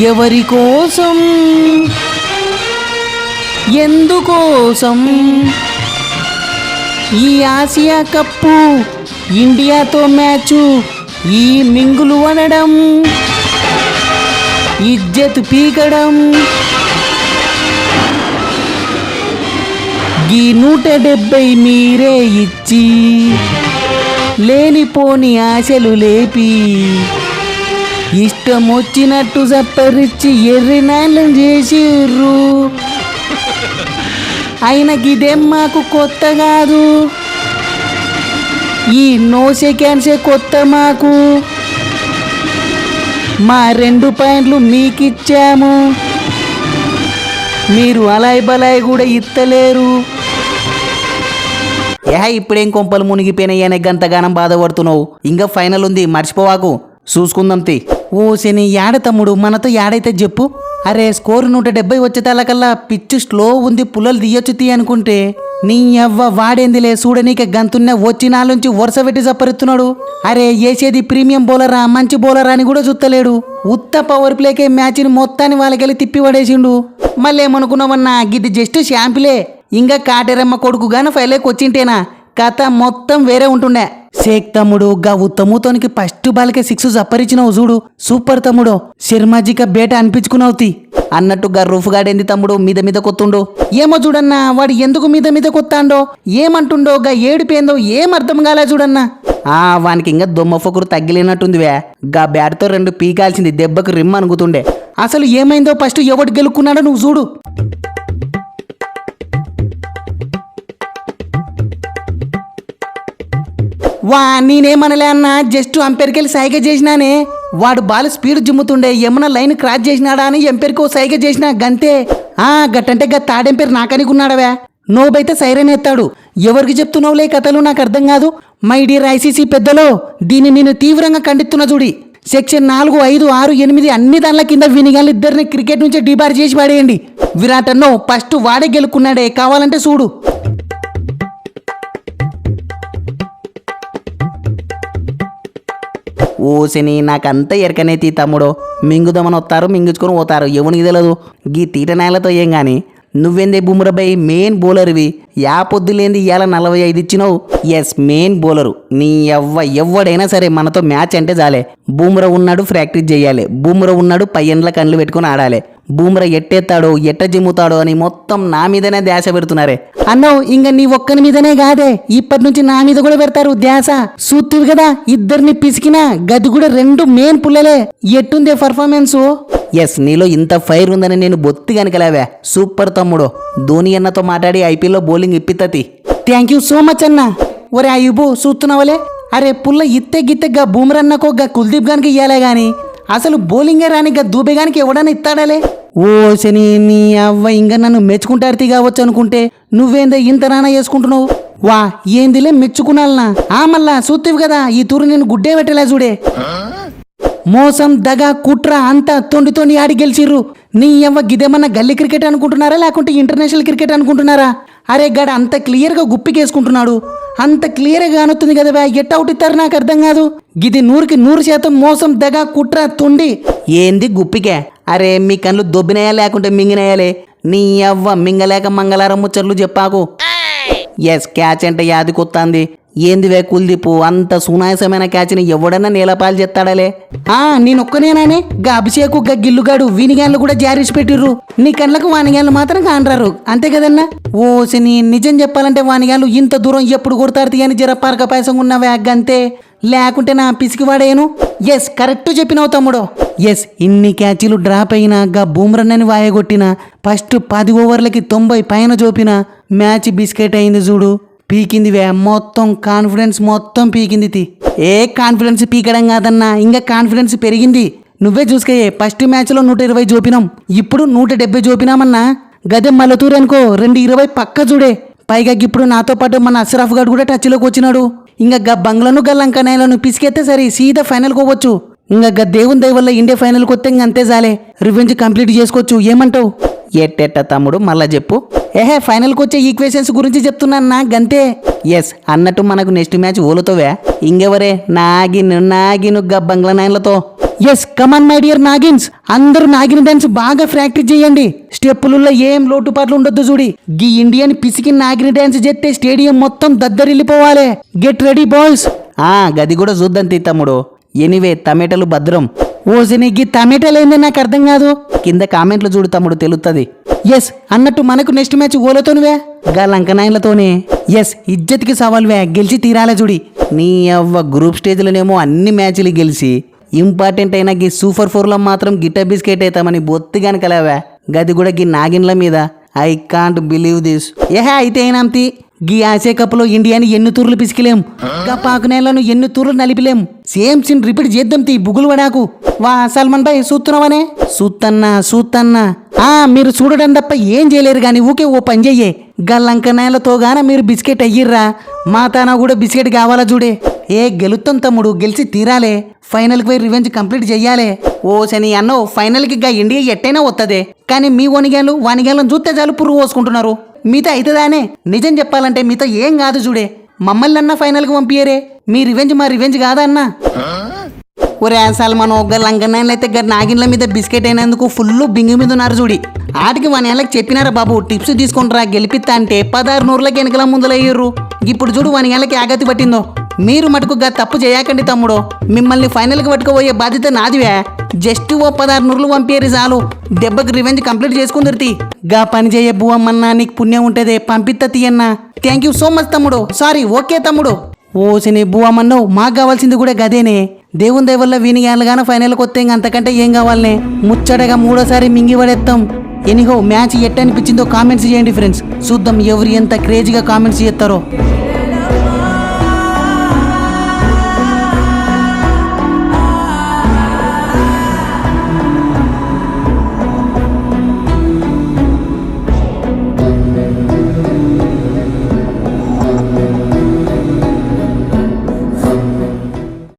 ఎవరి కోసం, ఎందుకోసం ఈ ఆసియా కప్పు, ఇండియాతో మ్యాచు, ఈ మింగులు అనడం, ఇజ్జత్ పీకడం, ఈ 170 మీరే ఇచ్చి లేనిపోని ఆశలు లేపి ఇష్టం వచ్చినట్టు సప్పరిచ్చి ఎర్రినాళ్ళం చేసిర్రు. అయినకి ఇదేం మాకు కొత్త కాదు, ఈ నో సెకండ్సే కొత్త మాకు. మా 2 పాయింట్లు మీకిచ్చాము, మీరు అలాయ్ బలాయ్ కూడా ఇత్తలేరు. ఇప్పుడేం కొంపలు మునిగిపోయినాయి అనే గంతగానం బాధపడుతున్నావు. ఇంకా ఫైనల్ ఉంది, మర్చిపోవాకు, చూసుకుందాం తి. ఓ శని యాడ తమ్ముడు, మనతో యాడైతే చెప్పు. అరే స్కోర్ 170 వచ్చేతాలకల్లా పిచ్చు స్లో ఉంది, పుల్లలు తీయొచ్చు తీ అనుకుంటే నీ అవ్వ వాడేందిలే చూడనీక గంతున్న వచ్చి నాలుంచి వరుస పెట్టి చప్పరిస్తున్నాడు. అరే ఏసేది ప్రీమియం బౌలరా, మంచి బౌలరా అని కూడా చూస్తలేడు. ఉత్త పవర్ ప్లేకే మ్యాచ్ని మొత్తాన్ని వాళ్ళకెళ్ళి తిప్పి పడేసిండు. మళ్ళీ ఏమనుకున్నావన్నా, గిది జస్ట్ షాంపులే. ఇంకా కాటేరమ్మ కొడుకు గాన ఫైలేకి వచ్చింటేనా కథ మొత్తం వేరే ఉంటుండే. షేక్ తమ్ముడు, గా ఉత్తముతోనికి ఫస్ట్ బాల్కే 6 జప్పరిచ్చినావు చూడు, సూపర్ తమ్ముడు. శర్మాజిక బేట అనిపించుకున్నావు తి అన్నట్టు గా రూఫ్ గాడేంది తమ్ముడు మీద మీద కొత్తుండో. ఏమో చూడన్నా, వాడు ఎందుకు మీద మీద కొత్తాండో, ఏమంటుండో, గా ఏడిపోయిందో ఏం అర్థం కాలే చూడన్నా. వానికి ఇంకా దొమ్మ ఫొకురు తగ్గిలేనట్టుందివే. గా బ్యాట్తో 2 పీకాల్సింది, దెబ్బకు రిమ్ అనుకుతుండే. అసలు ఏమైందో ఫస్ట్ ఎవడు గెలుక్కున్నాడో నువ్వు చూడు. నేనేమనలే అన్నా, జస్ట్ అంపైర్కి వెళ్ళి సైగ చేసినానే. వాడు బాల్ స్పీడ్ జిమ్ముతుండే, ఏమన్నా లైన్ క్రాస్ చేసినాడా అని ఎంపైర్కి ఓ సైగ చేసినా గంతే. గట్టంటే తాడెంపైర్ నాకనికున్నాడవే. నోబైతే సైరన్ ఎత్తాడు. ఎవరికి చెప్తున్నావులే కథలు నాకు అర్థం కాదు. మై డియర్ ఐసీసీ పెద్దలో, దీన్ని నేను తీవ్రంగా ఖండిస్తున్నా చూడి. సెక్షన్ 4, 5, 6, 8 అన్ని దానిల కింద వినిగాళ్ళు ఇద్దరిని క్రికెట్ నుంచి డిబార్ చేసి పడేయండి. విరాట్ అన్నో ఫస్ట్ వాడే గెలుక్కున్నాడే, కావాలంటే చూడు. ఓసిని నాకంతా ఎరకనైతే తమ్ముడు. మింగుదామని వస్తారు, మింగుచుకొని పోతారు, ఎవనికి తెలియదు. గీ తీట నేలతో ఏం కానీ నువ్వేందే బుమ్రాబాయ్ మెయిన్ బౌలర్వి. పొద్దులేంది ఇవాళ 45 ఇచ్చినావు. Yes main bowler. నీ ఎవడైనా సరే మనతో మ్యాచ్ అంటే చాలే. బుమ్రా ఉన్నాడు, ప్రాక్టీస్ చేయాలి. బుమ్రా ఉన్నాడు, పయ్యండ్ల కళ్ళు పెట్టుకుని ఆడాలి. బుమ్రా ఎట్టెత్తాడో ఎట్ట జిమ్ముతాడో అని మొత్తం నా మీదనే ధ్యాస పెడుతున్నారే. అన్నావు ఇంక నీ ఒక్కని మీదనే కాదే, ఇప్పటి నుంచి నా మీద కూడా పెడతారు ధ్యాస. సూత్తివి కదా, ఇద్దరిని పిసికినా గది కూడా 2 మెయిన్ పుల్లలే. ఎట్టుందే పర్ఫార్మెన్స్? ఎస్ నీలో ఇంత ఫైర్ ఉందని నేను బొత్తి కనుకలేవే. సూపర్ తమ్ముడు. ధోని అన్నతో మాట్లాడి ఐపీఎల్లో బౌలింగ్ ఇప్పిత్తతి. థ్యాంక్ యూ సో మచ్ అన్న. ఒరే అయ్యుబు చూస్తున్నావలే, అరే పుల్ల ఇత్తే గిత్తెగా బూమరన్నకో గా కుల్దీప్ గానికి ఇయ్యాలే గాని అసలు బౌలింగే రాని గా దూబే గానికి ఎవడన్నా ఇస్తాడాలే. ఓ శని నీ అవ్వ ఇంకా నన్ను మెచ్చుకుంటారు కావచ్చు అనుకుంటే నువ్వేందే ఇంత రానా చేసుకుంటున్నావు. వా ఏందిలే మెచ్చుకున్నాలనా. మళ్ళా చూత్తివి కదా, ఈ తూరు నేను గుడ్డే పెట్టలే చూడే. మోసం దగా కుట్ర అంతా తొండి ఆడి గెలిచిర్రు. నీ అవ్వ గిదేమన్నా గల్లీ క్రికెట్ అనుకుంటున్నారా లేకుంటే ఇంటర్నేషనల్ క్రికెట్ అనుకుంటున్నారా? అరే గడ అంత క్లియర్గా గుప్పికేసుకుంటున్నాడు, అంత క్లియర్గా అనుతుంది కదా. ఎట్ట అవుట్ ఇస్తారు నాకు అర్థం కాదు. గిది 100కి 100% మోసం దగా కుట్ర తొండి. ఏంది గుప్పికే? అరే మీ కళ్ళు దొబ్బినాయా లేకుంటే మింగినాయాలే? నీ అవ్వ మింగలేక మంగళారం ముచ్చట్లు చెప్పాకు. ఎస్ క్యాచ్ అంటే యాది కొత్తాంది. ఏందివే కుల్దీపు, అంత సునాయసమైన క్యాచ్ని ఎవడన్నా నేలపాలు చేస్తాడలే. నేనొక్కనేనానే గా అభిషేకు గా గిల్లుగాడు వీనిగాన్లు కూడా జారీసి పెట్టిర్రు. నీ కళ్ళకు వానిగాన్లు మాత్రం కానరారు, అంతే కదన్నా. ఓసిని నిజం చెప్పాలంటే వానిగాన్లు ఇంత దూరం ఎప్పుడు కొడతారు అని జర పార్క పాయసం ఉన్నవే గంతే, లేకుంటే నా పిసికి వాడేను. ఎస్ కరెక్ట్ చెప్పినావు తమ్ముడు. ఎస్ ఇన్ని క్యాచీలు డ్రాప్ అయినా గా బూమ్రన్నని వాయగొట్టిన ఫస్ట్ 10 ఓవర్లకి 90 పైన చూపిన మ్యాచ్ బిస్కెట్ అయింది చూడు. పీకిందివే మొత్తం కాన్ఫిడెన్స్ మొత్తం పీకింది. కాన్ఫిడెన్స్ పీకడం కాదన్నా, ఇంకా కాన్ఫిడెన్స్ పెరిగింది. నువ్వే చూసుకయ్యే, ఫస్ట్ మ్యాచ్లో 120 చూపినాం, ఇప్పుడు 170 చూపినామన్నా. గదే మల్లతూరు అనుకో 220 పక్క చూడే. పైగా ఇప్పుడు నాతో పాటు మన అష్రఫ్ గడ్ కూడా టచ్లోకి వచ్చినాడు. ఇంకా బంగ్లాను లంకనాయలను పిసికెత్తే సరే సీదా ఫైనల్ కోవచ్చు. ఇంకా దేవుని దయ వల్ల ఇండియా ఫైనల్కి వస్తే అంతే చాలే, రివెంజ్ కంప్లీట్ చేసుకోవచ్చు. ఏమంటావు? ఎట్టెట్ట తమ్ముడు మళ్ళా చెప్పు. ఫైనల్కి వచ్చే ఈక్వేషన్స్ గురించి చెప్తున్నాను నా గంతే. ఎస్ అన్నట్టు మనకు నెక్స్ట్ మ్యాచ్ ఓలుతోవే. ఇంకెవరే నాగిను బంగ్లా నాయన్లతో. ఎస్ కమాన్ మై డియర్ నాగిన్స్, అందరూ నాగిన డాన్స్ బాగా ప్రాక్టీస్ చేయండి. స్టెప్పులలో ఏం లోటుపాట్లు ఉండొద్దు చూడి. గీ ఇండియన్ పిసికి నాగిన డాన్స్ చేస్తే స్టేడియం మొత్తం దద్దరిల్లిపోవాలి. Get ready boys. గది కూడా చూద్దాం తీ తమ్ముడు. ఎనివే టమాటాలు భద్రం. ఓసిని గీ టమాటాలు ఏంది నాకు అర్థం కాదు. కింద కామెంట్లు చూడు తమ్ముడు తెలుస్తుంది. ఎస్ అన్నట్టు మనకు నెక్స్ట్ మ్యాచ్ ఓలతోనివే గా లంకనాయలతోనే. ఎస్ ఇజ్జత్కి సవాల్వే, గెలిచి తీరాలే చూడి. నీ అవ్వ గ్రూప్ స్టేజ్లోనేమో అన్ని మ్యాచ్లు గెలిచి ఇంపార్టెంట్ అయినా గీ సూపర్ 4లో మాత్రం గిట్ట బిస్కెట్ అవుతామని బొత్తిగాని కలవా. గది కూడా గీ నాగిన్ల మీద. I can't believe this. ఏహే అయితే అయినాంతి. గీ ఆసియా కప్లో ఇండియాని ఎన్ని తూర్లు పిసికిలేం, గా పాకునేళ్లను ఎన్ని తూర్లు నలిపిలేం. సేమ్ సీన్ రిపీట్ చేద్దాం తీ బుగులు పడాకు. వా సల్మాన్ భాయ్ చూస్తున్నావనే? సూత్తన్నా మీరు చూడడం తప్ప ఏం చేయలేరు గాని ఊకే ఓ పని చెయ్యే. గా లంకనాయలతో గాన మీరు బిస్కెట్ అయ్యిర్రా, మా తానా కూడా బిస్కెట్ కావాలా చూడే. గెలుస్తాం తమ్ముడు, గెలిచి తీరాలే. ఫైనల్కి పోయి రివెంజ్ కంప్లీట్ చెయ్యాలే. ఓ శని అన్నో ఫైనల్కి గా ఇండియా ఎట్టైనా వస్తుంది. కానీ మీ వానిగాలను చూస్తే చాలు పురుగు పోసుకుంటున్నారు. మీతో అవుతుందానే? నిజం చెప్పాలంటే మీతో ఏం కాదు చూడే. మమ్మల్ని అన్న ఫైనల్కి పంపియరే. మీ రివెంజ్ మా రివెంజ్ కాదా అన్నా? ఒరే సల్మాన్ ఒక్క లంకనాయలు అయితే గారు నాగిన్ల మీద బిస్కెట్ అయినందుకు ఫుల్ బింగి మీద ఉన్నారు చూడి. ఆటికి 1 ఏళ్ళకి చెప్పినారా బాబు టిప్స్ తీసుకుంటారా గెలిపిస్తా అంటే 16 నూరులకి వెనకల ముందులయ్యారు. ఇప్పుడు చూడు 1 ఏళ్ళకి ఆగతి పట్టిందో. మీరు మటుకు గా తప్పు చేయకండి తమ్ముడు. మిమ్మల్ని ఫైనల్కి పట్టుకుపోయే బాధ్యత నాదివే. జస్ట్ ఓ 16 నూరులు పంపేరు చాలు. దెబ్బకి రివెంజ్ కంప్లీట్ చేసుకుందరితి. గా పని చేయ బువమ్మన్నా, నీకు పుణ్యం ఉంటదే, పంపిత్త తీయన్నా. థ్యాంక్ యూ సో మచ్ తమ్ముడు. సారీ ఓకే తమ్ముడు. ఓసిని బువమ్మన్నో మాకు కావాల్సింది కూడా గదేనే. దేవుని దయ వల్ల వీనిగానగానే ఫైనల్కి వస్తే అంతకంటే ఏం కావాలనే. ముచ్చటగా 3ఓసారి మింగి పడేస్తాం. ఎనిహో మ్యాచ్ ఎట్ట అనిపించిందో కామెంట్స్ చేయండి ఫ్రెండ్స్. చూద్దాం ఎవరు ఎంత క్రేజీగా కామెంట్స్ చేస్తారో.